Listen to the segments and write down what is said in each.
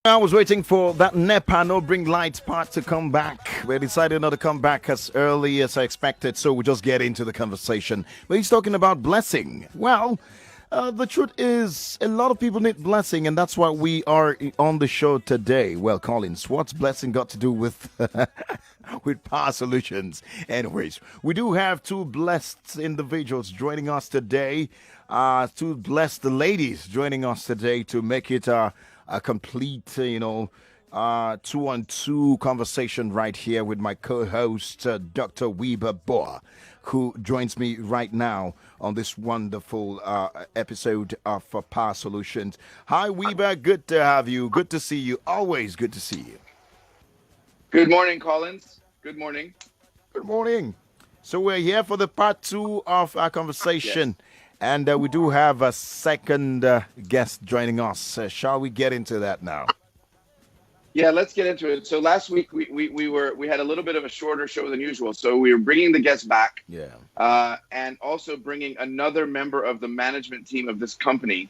I was waiting for that NEPA no bring lights part to come back. We decided not to come back as early as I expected, so we just get into the conversation. But he's talking about blessing. Well, the truth is, a lot of people need blessing, and that's why we are on the show today. Well, Collins, what's blessing got to do with with Power Solutions? Anyways, we do have two blessed individuals joining us today. Two blessed ladies joining us today to make it a complete, two-on-two conversation right here with my co-host, Dr. Wiebe Boer, who joins me right now on this wonderful episode of Power Solutions. Hi, Wiebe. Good to have you. Good to see you. Always good to see you. Good morning, Collins. Good morning. Good morning. So we're here for the part two of our conversation. Yes. And we do have a second guest joining us. Shall we get into that now? Yeah, let's get into it. So last week we had a little bit of a shorter show than usual. So we were bringing the guests back, Yeah. and also bringing another member of the management team of this company,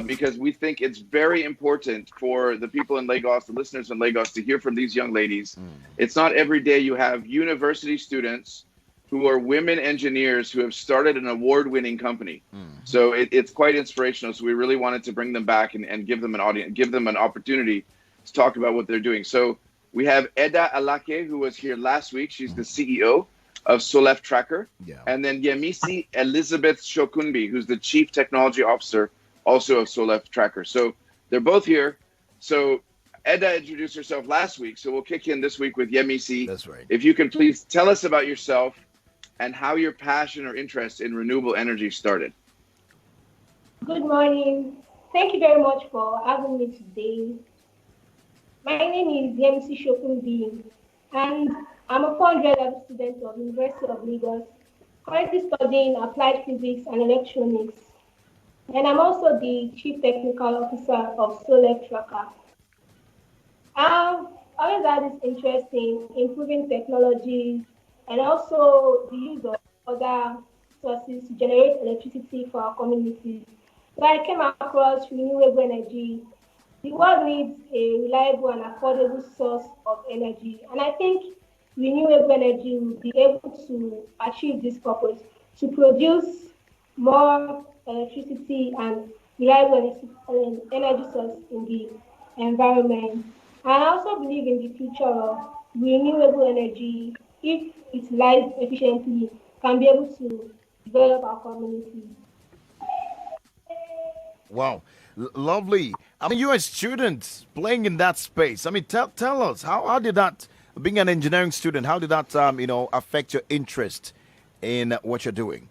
because we think it's very important for the people in Lagos, the listeners in Lagos, to hear from these young ladies. It's not every day you have university students who are women engineers who have started an award-winning company. So it's quite inspirational. So we really wanted to bring them back and give them an audience, give them an opportunity to talk about what they're doing. So we have Edah Alake, who was here last week. She's the CEO of Soleff Tracker. Yeah. And then Yemisi Elizabeth Shokunbi, who's the Chief Technology Officer also of Soleff Tracker. So they're both here. So Edah introduced herself last week. So we'll kick in this week with Yemisi. That's right. If you can please tell us about yourself and how your passion or interest in renewable energy started. Good morning. Thank you very much for having me today. My name is Yemisi Shokunbi, and I'm a 400 level student of University of Lagos, currently studying applied physics and electronics. And I'm also the Chief Technical Officer of Soleff Tracker. I've always had this interest in improving technologies and also the use of other sources to generate electricity for our communities. So I came across renewable energy. The world needs a reliable and affordable source of energy. And I think renewable energy will be able to achieve this purpose, to produce more electricity and reliable energy source in the environment. And I also believe in the future of renewable energy, if utilized efficiently, can be able to develop our community. Wow. Lovely. I mean, you're a student playing in that space. I mean, tell us, how did that, being an engineering student, how did that, affect your interest in what you're doing?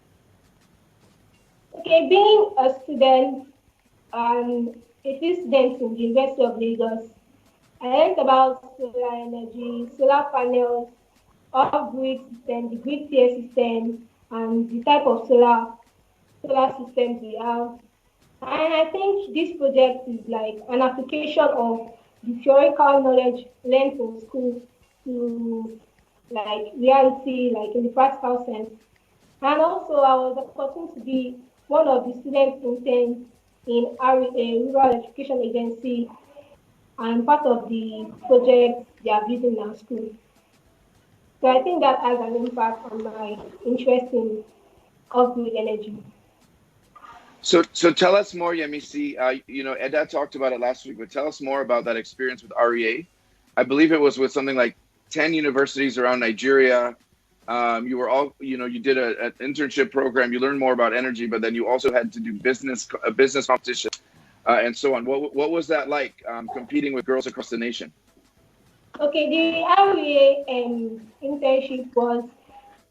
Okay, being a student and a few students in the University of Lagos, I learned about solar energy, solar panels, off-grid system, the grid tier system, and the type of solar systems we have. And I think this project is like an application of the theoretical knowledge learned in school to like reality, like in the practical sense. And also I was opportunity to be one of the students interns in a Rural Electrification Agency and part of the project they are building in our school. So I think that has an impact on my interest in off-grid energy. So tell us more, Yemisi. Edah talked about it last week, but tell us more about that experience with REA. I believe it was with something like 10 universities around Nigeria. You were you did an internship program. You learned more about energy, but then you also had to do a business competition, and so on. What was that like, competing with girls across the nation? Okay, the REA internship was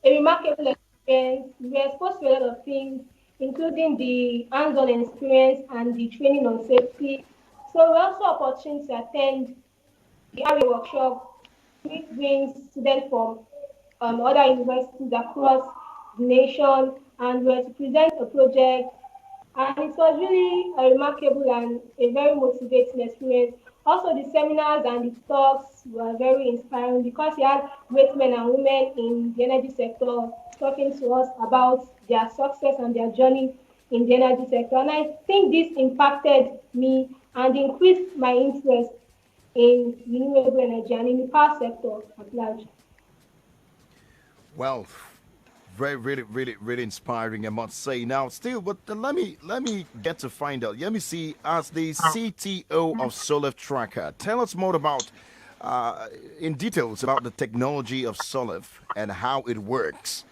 a remarkable experience. We were exposed to a lot of things, including the hands-on experience and the training on safety. So we also opportunity to attend the REA workshop, which brings students from other universities across the nation, and we were to present a project. And it was really a remarkable and a very motivating experience. Also, the seminars and the talks were very inspiring because we had great men and women in the energy sector talking to us about their success and their journey in the energy sector. And I think this impacted me and increased my interest in renewable energy and in the power sector at large. Well, very, really, really, really inspiring, I must say. Now, still, but let me get to find out. Yemisi, as the CTO of Soleff Tracker, tell us more about, in details, about the technology of Soleff and how it works.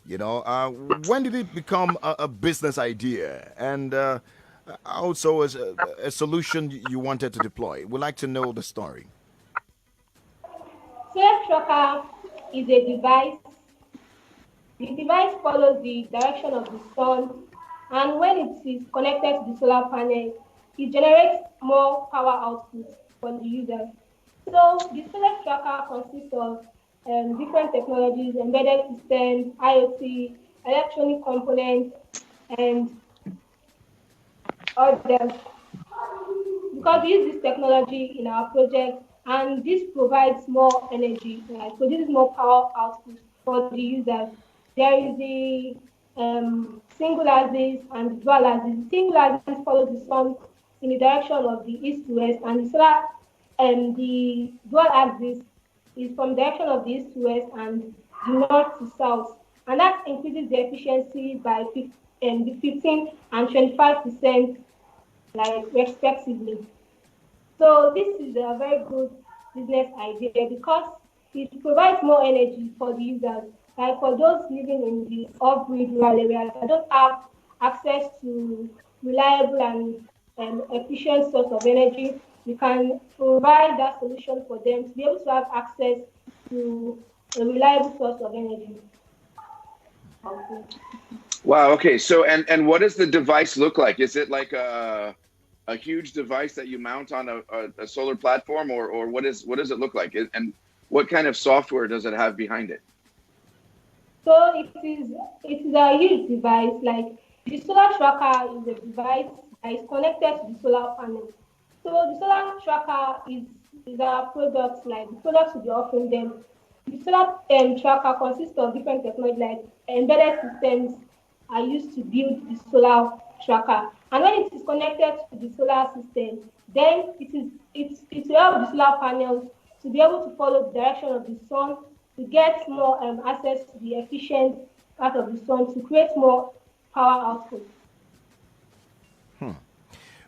When did it become a business idea, and also as a solution you wanted to deploy? We'd like to know the story. Soleff Tracker is a device. The device follows the direction of the sun, and when it is connected to the solar panel, it generates more power output for the user. So the Soleff Tracker consists of different technologies, embedded systems, IoT, electronic components, and others. Because we use this technology in our project, and this provides more energy, produces more power output for the users. There is the single axis and the dual axis. The single axis follows the sun in the direction of the east to west, and the dual axis is from the direction of the east to west and the north to south. And that increases the efficiency by 15 and 25%, respectively. So this is a very good business idea because it provides more energy for the users. Like for those living in the off-grid rural areas that don't have access to reliable and efficient source of energy, we can provide that solution for them to be able to have access to a reliable source of energy. Wow. Okay. So, and what does the device look like? Is it like a huge device that you mount on a solar platform, or what does it look like? And what kind of software does it have behind it? So it is a huge device. Like the solar tracker is a device that is connected to the solar panel. So the solar tracker is our product, like the products we'll be offering them. The solar tracker consists of different technologies, like embedded systems are used to build the solar tracker. And when it is connected to the solar system, then it will help the solar panels to be able to follow the direction of the sun, to get more access to the efficient part of the sun, to create more power output.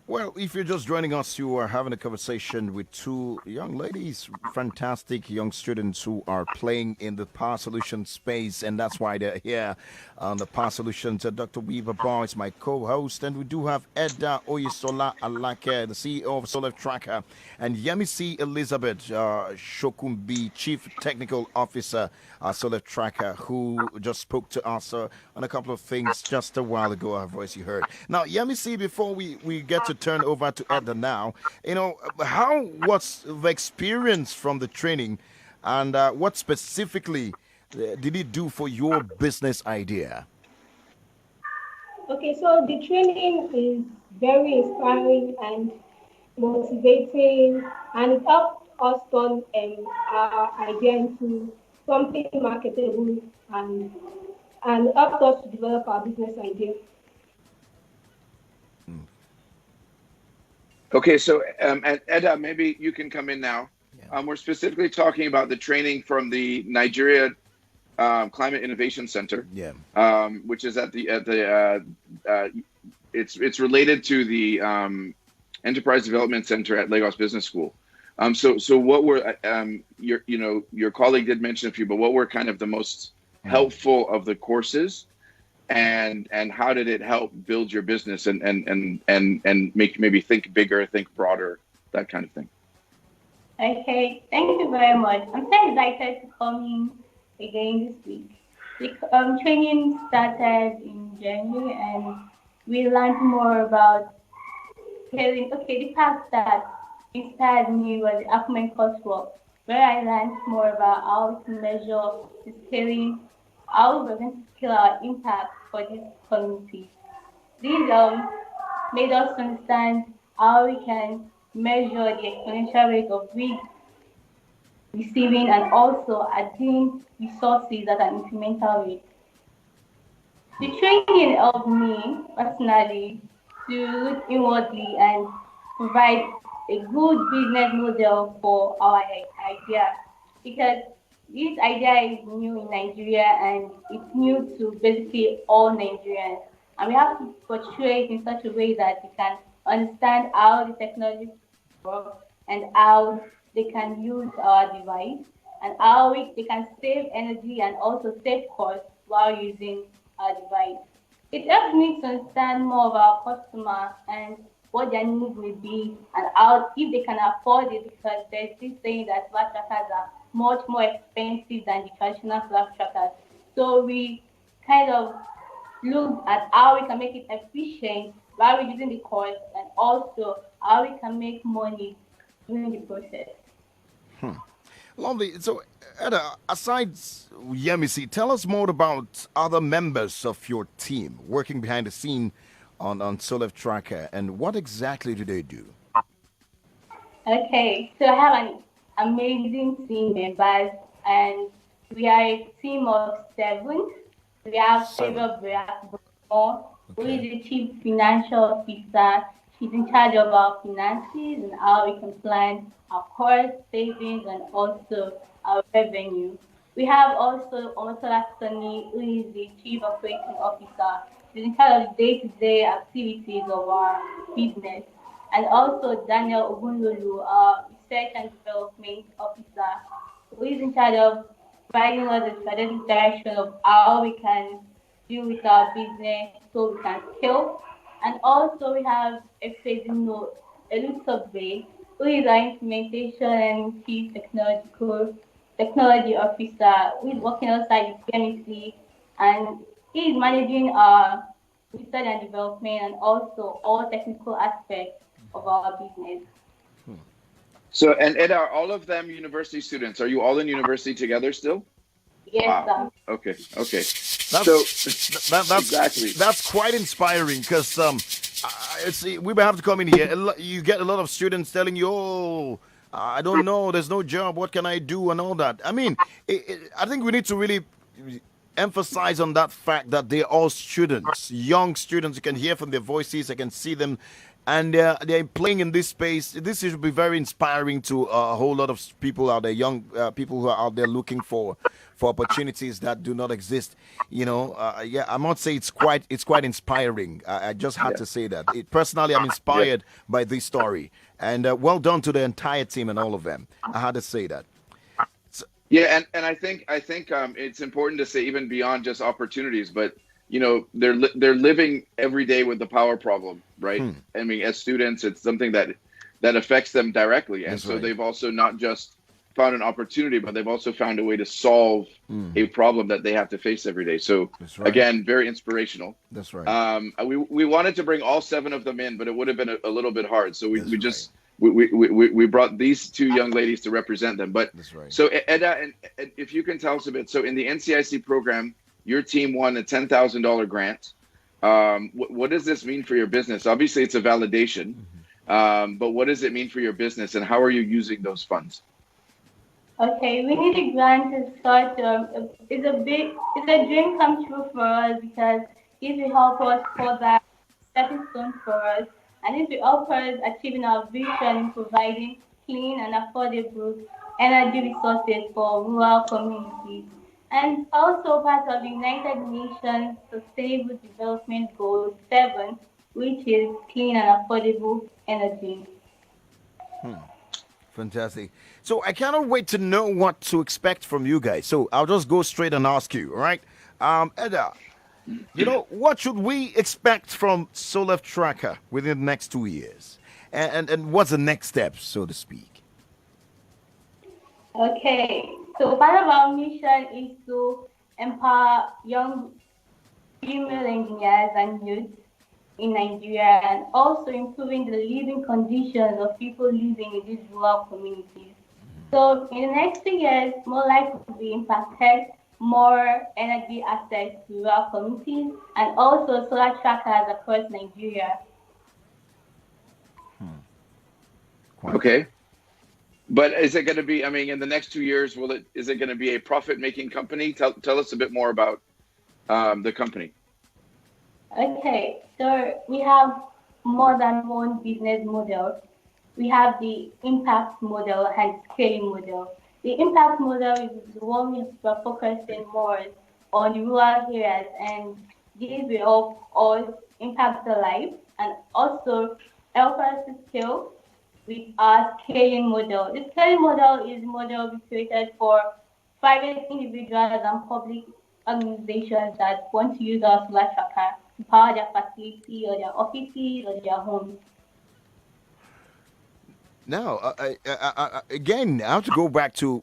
Well, if you're just joining us, you are having a conversation with two young ladies, fantastic young students who are playing in the power solution space, and that's why they're here on the power solutions. Dr. Wiebe Boer is my co-host, and we do have Edah Oyesola Alake, the CEO of Soleff Tracker, and Yemisi Elizabeth Shokunbi, Chief Technical Officer at Soleff Tracker, who just spoke to us on a couple of things just a while ago. Our voice you heard. Now, Yemisi, before we get to turn over to Edah now, how was the experience from the training, and what specifically did it do for your business idea? Okay, so the training is very inspiring and motivating, and it helped us turn our idea into something marketable and helped us to develop our business idea. Okay, so and Edah, maybe you can come in now. Yeah. We're specifically talking about the training from the Nigeria Climate Innovation Center, which is it's related to the Enterprise Development Center at Lagos Business School. So what were your colleague did mention a few, but what were kind of the most helpful of the courses? And how did it help build your business and make maybe think bigger, think broader, that kind of thing? Okay, thank you very much. I'm so excited to come in again this week. The training started in January, and we learned more about scaling. Okay, the part that inspired me was the Akumen coursework, where I learned more about how to measure the scaling, how we're going to scale our impact for this community. These made us understand how we can measure the exponential rate of weed receiving and also adding resources at an incremental rate. The training helped me personally to look inwardly and provide a good business model for our idea, because this idea is new in Nigeria and it's new to basically all Nigerians. And we have to portray it in such a way that they can understand how the technology works and how they can use our device and how they can save energy and also save costs while using our device. It helps me to understand more of our customer and what their needs may be and how if they can afford it, because there's this saying that flat trackers are much more expensive than the traditional flat trackers. So we kind of look at how we can make it efficient while reducing the cost and also how we can make money during the process. Lovely. So, Edah, aside Yemisi, tell us more about other members of your team working behind the scene on Soleff Tracker, and what exactly do they do? Okay, so I have an amazing team members, and we are a team of seven. We have Seven. Eva Boer, who is Okay. the chief financial officer. She's in charge of our finances and how we can plan our cost savings and also our revenue. We have also Oyesola, who is the chief operating officer. She's in charge of day-to-day activities of our business. And also Daniel Ogunlolu, our research and development officer, who is in charge of providing us the strategic direction of how we can deal with our business so we can scale. And also we have Efezino Elutobe, who is our implementation and chief technology officer, who is working outside the Yemisi, and he is managing our research and development and also all technical aspects of our business. So, and Edah, are all of them university students? Are you all in university together still? Yes, Wow. Okay. That's Exactly. that's quite inspiring because see, we may have to come in here. You get a lot of students telling you, "Oh, I don't know. There's no job. What can I do?" and all that. I mean, I think we need to really emphasize on that fact that they're all students, young students. You can hear from their voices. I can see them, and they're playing in this space. This should be very inspiring to a whole lot of people out there, young people who are out there looking for opportunities that do not exist. Yeah, I must say it's quite inspiring. I just had to say that. Personally, I'm inspired by this story, and well done to the entire team and all of them. I had to say that. Yeah, and I think it's important to say even beyond just opportunities, but they're living every day with the power problem, right? I mean, as students, it's something that affects them directly, and That's so right. they've also not just found an opportunity, but they've also found a way to solve a problem that they have to face every day. So That's right. again, very inspirational. That's right. We wanted to bring all seven of them in, but it would have been a little bit hard. So we That's just we brought these two young ladies to represent them. But That's right. so Edah, and if you can tell us a bit. So in the NCIC program, your team won a $10,000 grant. What does this mean for your business? Obviously, it's a validation, but what does it mean for your business, and how are you using those funds? Okay, we need a grant to start. It's a dream come true for us because it will help us for that stepping stone for us, and it will help us achieving our vision in providing clean and affordable energy resources for rural communities. And also part of the United Nations Sustainable Development Goal 7, which is clean and affordable energy. Fantastic. So I cannot wait to know what to expect from you guys. So I'll just go straight and ask you, all right? Edah, what should we expect from Soleff Tracker within the next 2 years? And what's the next step, so to speak? Okay, so part of our mission is to empower young female engineers and youth in Nigeria and also improving the living conditions of people living in these rural communities. So in the next 2 years, more lives will be impacted, more energy access to rural communities, and also solar trackers across Nigeria. Okay. But is it going to be, I mean, in the next 2 years, is it going to be a profit-making company? Tell us a bit more about the company. Okay, so we have more than one business model. we have the impact model and scaling model. The impact model is the one we're focusing more on the rural areas, and these will help us impact the life and also help us to scale with our scaling model. The scaling model is a model we created for private individuals and public organizations that want to use our Soleff Tracker to power their facility or their offices or their homes. Now, again, I have to go back to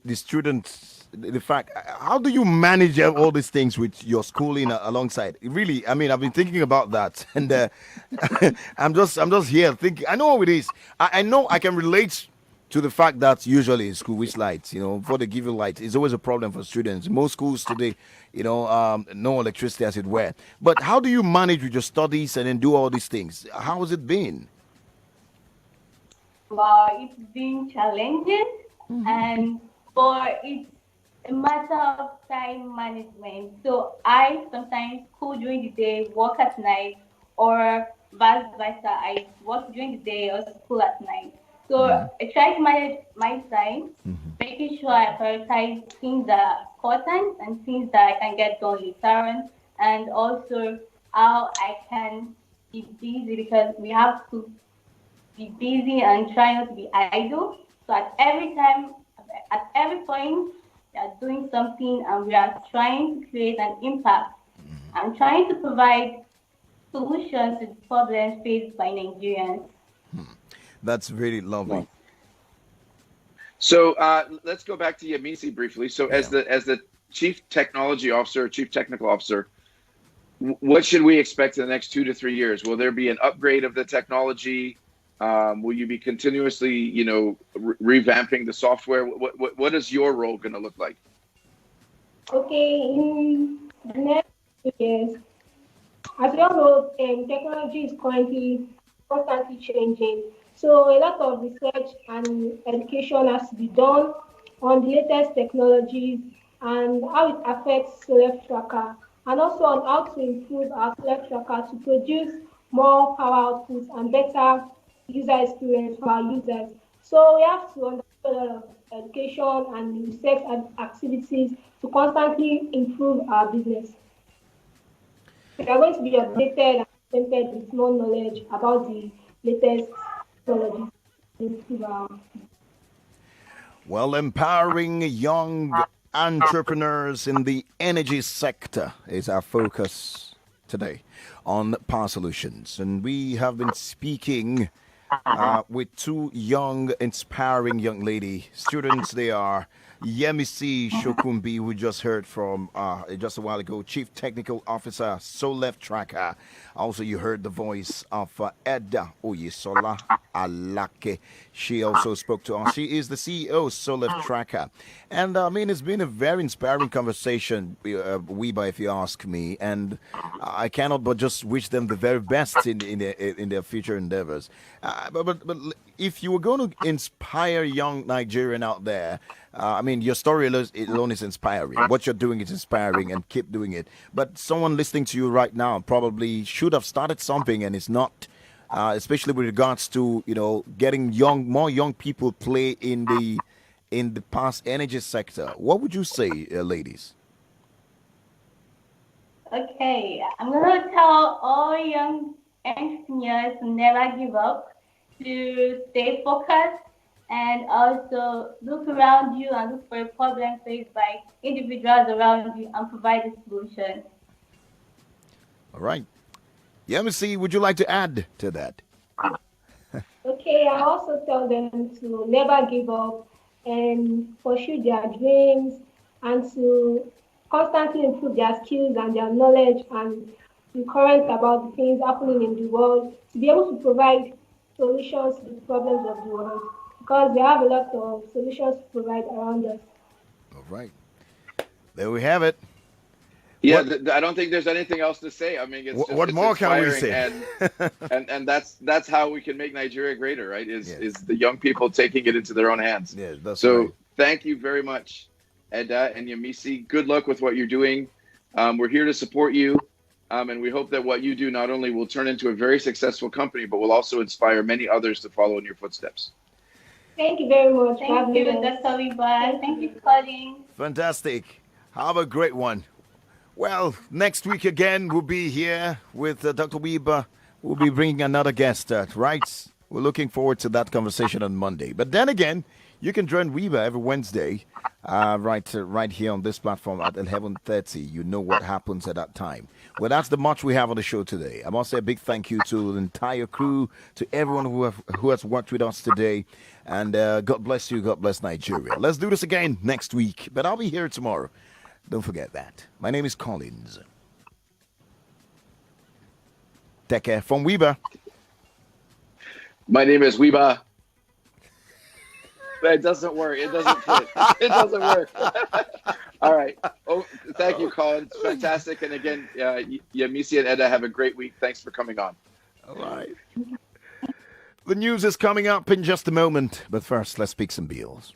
the students. The fact, how do you manage all these things with your schooling alongside? Really, I mean, I've been thinking about that, and I'm just here thinking. I know what it is. I know I can relate to the fact that usually in school, which lights, before they give you lights, it's always a problem for students. Most schools today, no electricity as it were. But how do you manage with your studies and then do all these things? How has it been? It's been challenging, and it's a matter of time management. So I sometimes school during the day, work at night, or vice versa. I work during the day or school at night. So I try to manage my time, making sure I prioritize things that are important and things that I can get done later on, and also how I can be busy because we have to be busy and try not to be idle. So at every point, we are doing something and we are trying to create an impact. I'm trying to provide solutions to the problems faced by Nigerians. That's very lovely. So let's go back to Yemisi briefly. So as the chief technology officer, chief technical officer, what should we expect in the next 2 to 3 years? Will there be an upgrade of the technology? Will you be continuously, revamping the software? What is your role going to look like? Okay, in the next 2 years, as we all know, technology is currently constantly changing. So a lot of research and education has to be done on the latest technologies and how it affects Soleff Tracker, and also on how to improve our Soleff Tracker to produce more power outputs and better user experience for our users. So we have to undergo a lot of education and research activities to constantly improve our business. We are going to be updated and presented with more knowledge about the latest technologies. Well, empowering young entrepreneurs in the energy sector is our focus today on Power Solutions. And we have been speaking with two young, inspiring young lady students. They are Yemisi Shokunbi, who we just heard from just a while ago, Chief Technical Officer, Soleff Tracker. Also, you heard the voice of Edah Oyesola Alake. She also spoke to us. She is the CEO of Soleff Tracker. And I mean, it's been a very inspiring conversation, Wiebe, if you ask me. And I cannot but just wish them the very best in their future endeavors. But if you were going to inspire young Nigerian out there, I mean, your story alone is inspiring. What you're doing is inspiring, and keep doing it. But someone listening to you right now probably should have started something, and it's not. Especially with regards to getting more young people play in the past energy sector. What would you say, ladies? Okay, I'm gonna tell all young entrepreneurs to never give up, to stay focused, and also look around you and look for a problem faced by individuals around you and provide a solution. All right. Yemisi, would you like to add to that? Okay, I also tell them to never give up and pursue their dreams and to constantly improve their skills and their knowledge and be current about the things happening in the world, to be able to provide solutions to the problems of the world, because they have a lot of solutions to provide around us. All right. There we have it. Yeah, I don't think there's anything else to say. I mean, what more can we say? And that's how we can make Nigeria greater, right? Is the young people taking it into their own hands. Yeah, that's so right. Thank you very much, Edah and Yemisi. Good luck with what you're doing. We're here to support you. And we hope that what you do not only will turn into a very successful company, but will also inspire many others to follow in your footsteps. Thank you very much. Thank you, Dr. Wiebe. Thank you, Colin. Fantastic. Have a great one. Well, next week again, we'll be here with Dr. Wiebe. We'll be bringing another guest, right? We're looking forward to that conversation on Monday. But then again, you can join Wiebe every Wednesday, right here on this platform at 11:30. You know what happens at that time. Well, that's the much we have on the show today. I must say a big thank you to the entire crew, to everyone who has worked with us today. And God bless you. God bless Nigeria. Let's do this again next week. But I'll be here tomorrow. Don't forget that. My name is Collins Teke from Wiebe. My name is Wiebe. It doesn't work. It doesn't fit. It doesn't work. All right. Oh, thank you, Colin. It's fantastic. And again, Yemisi and Edah, have a great week. Thanks for coming on. All right. The news is coming up in just a moment. But first, let's speak some bills.